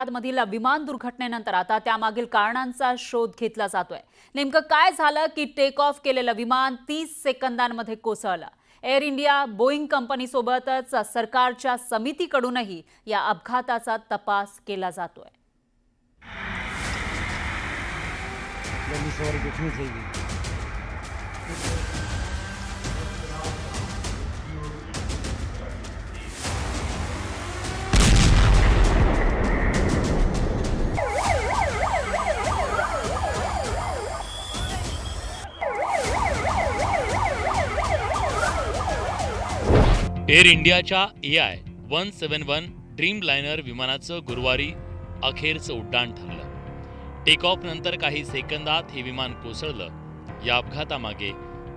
मधील विमान दुर्घटनेनंतर आता त्यामागील कारणांचा शोध घेतला जातोय। नेमकं काय झालं की टेक ऑफ केलेलं विमान 30 सेकंदांमध्ये कोसळलं। एअर इंडिया बोईंग कंपनीसोबतच सरकारच्या समितीकडूनही या अपघाताचा तपास केला जातोय। एअर इंडियाच्या AI-171 ड्रीमलाइनर विमानाचं गुरुवारी अखेरचं उड्डाण ठरलं। टेक ऑफ नंतर काही सेकंदात हे विमान कोसळलं। या अपघातामागे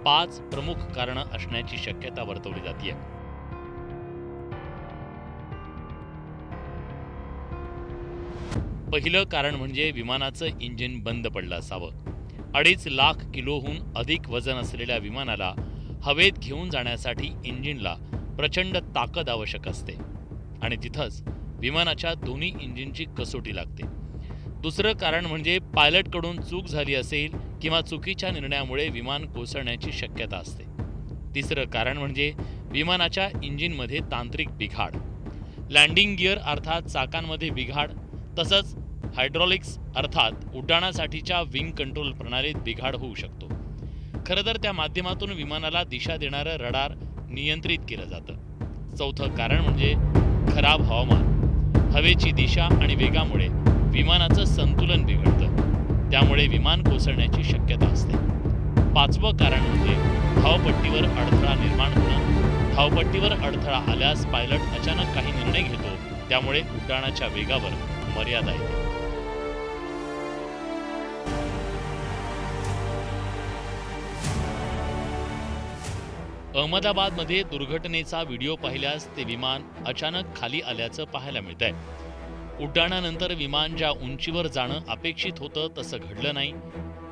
5 प्रमुख कारणं असण्याची शक्यता वर्तवली जाते। पहिलं कारण म्हणजे विमानाचं इंजिन बंद पडलं असावं। 2.5 लाख किलोहून अधिक वजन असलेल्या विमानाला हवेत घेऊन जाण्यासाठी इंजिनला प्रचंड ताकद आवश्यक असते आणि तिथंच विमानाच्या दोन्ही इंजिनची कसोटी लागते। दुसरं कारण म्हणजे पायलटकडून चूक झाली असेल किंवा चुकीच्या निर्णयामुळे विमान कोसळण्याची शक्यता असते। तिसरं कारण म्हणजे विमानाच्या इंजिनमध्ये तांत्रिक बिघाड, लँडिंग गिअर अर्थात चाकांमध्ये बिघाड, तसंच हायड्रॉलिक्स अर्थात उड्डाणासाठीच्या विंग कंट्रोल प्रणालीत बिघाड होऊ शकतो। खरं तर त्या माध्यमातून विमानाला दिशा देणारं रडार नियंत्रित केलं जातं। चौथं कारण म्हणजे खराब हवामान, हवेची दिशा आणि वेगामुळे विमानाचं संतुलन बिघडतं, त्यामुळे विमान कोसळण्याची शक्यता असते। पाचवं कारण म्हणजे धावपट्टीवर अडथळा निर्माण होणं। धावपट्टीवर अडथळा आल्यास पायलट अचानक काही निर्णय घेतो, त्यामुळे उड्डाणाच्या वेगावर मर्यादा येते। अहमदाबादमध्ये दुर्घटनेचा व्हिडिओ पाहिल्यास ते विमान अचानक खाली आल्याचं पाहायला मिळतंय। उड्डाणानंतर विमान ज्या उंचीवर जाणं अपेक्षित होतं तसं घडलं नाही,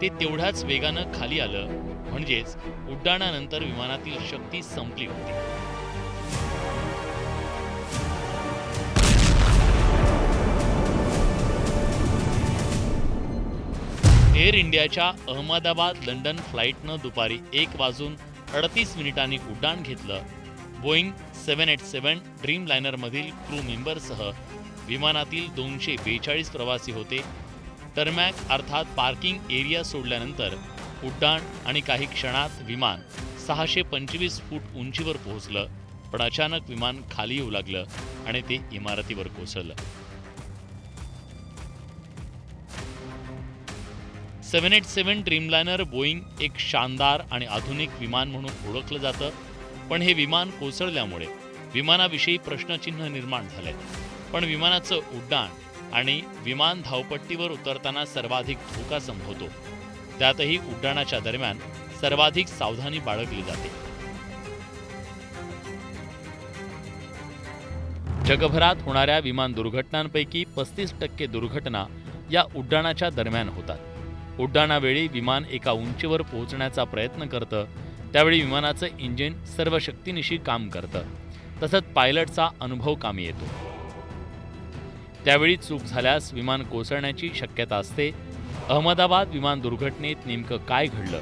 ते तेवढ्याच वेगानं खाली आलं, म्हणजेच उड्डाणानंतर विमानातील शक्ती संपली होती। एअर इंडियाच्या अहमदाबाद लंडन फ्लाईटनं दुपारी 1:38 उड्डाण घेतलं। बोईंग 787 ड्रीमलाइनरमधील क्रू मेंबरसह विमानातील 242 प्रवासी होते। टर्मॅक अर्थात पार्किंग एरिया सोडल्यानंतर उड्डाण आणि काही क्षणात विमान 625 फूट उंचीवर पोहोचलं, पण अचानक विमान खाली येऊ लागलं आणि ते इमारतीवर कोसळलं। 787 ड्रीमलाइनर बोईंग एक शानदार आणि आधुनिक विमान म्हणून ओळखलं जातं, पण हे विमान कोसळल्यामुळे विमानाविषयी प्रश्नचिन्ह निर्माण झालंय। पण विमानाचं उड्डाण आणि विमान धावपट्टीवर उतरताना सर्वाधिक धोका संभवतो, त्यातही उड्डाणाच्या दरम्यान सर्वाधिक सावधानी बाळगली जाते। जगभरात होणाऱ्या विमान दुर्घटनांपैकी 35% दुर्घटना या उड्डाणाच्या दरम्यान होतात। उड्डाणावेळी विमान एका उंचीवर पोहोचण्याचा प्रयत्न करतं, त्यावेळी विमानाचं इंजिन सर्व शक्तीनिशी काम करतं, तसंच पायलटचा अनुभव कामी येतो। त्यावेळी चूक झाल्यास विमान कोसळण्याची शक्यता असते। अहमदाबाद विमान दुर्घटनेत नेमकं काय घडलं,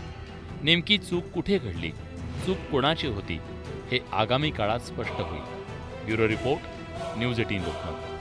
नेमकी चूक कुठे घडली, चूक कोणाची होती, हे आगामी काळात स्पष्ट होईल। Bureau report, news 18 Lokmat.